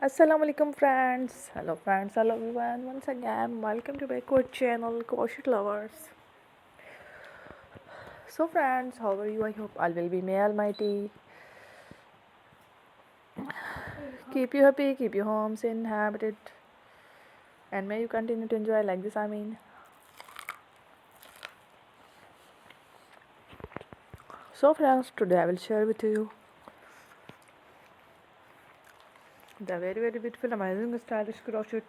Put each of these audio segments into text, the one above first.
Assalamualaikum friends. Hello friends, hello everyone. Once again, welcome to my channel, Crochet Lovers. So friends, how are you? I hope all will be may Almighty. Keep you happy, keep your homes inhabited, and may you continue to enjoy like this. So friends, today I will share with you the very beautiful, amazing, stylish crochet.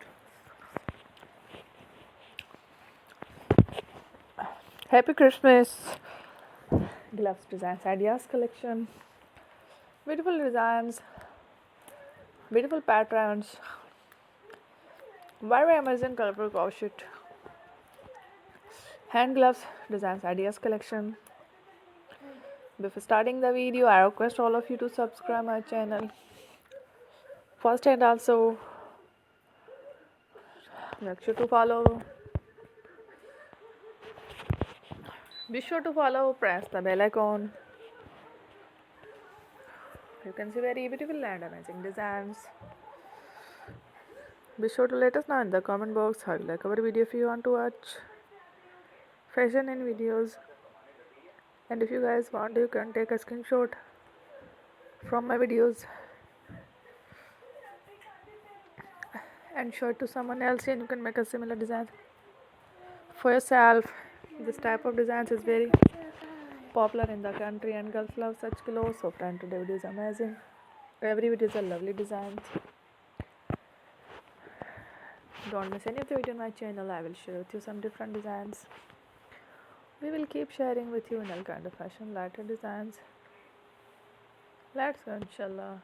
Happy Christmas! Gloves Designs Ideas collection. Beautiful designs, beautiful patterns, very amazing colorful crochet. Hand gloves designs ideas collection. Before starting the video, I request all of you to subscribe my channel first, and also make sure to follow. Be sure to follow, press the bell icon. You can see very beautiful and amazing designs. Be sure to let us know in the comment box how you like our video if you want to watch fashion in videos. And if you guys want, you can take a screenshot from my videos and show it to someone else, and you can make a similar design for yourself. This type of designs is very popular in the country and girls love such clothes. So friend, today video is amazing. Every video is a lovely design. Don't miss any of the video on my channel. I will share with you some different designs. We will keep sharing with you in all kind of fashion lighter designs. Let's go, inshallah.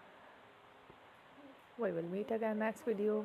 We will meet again next video.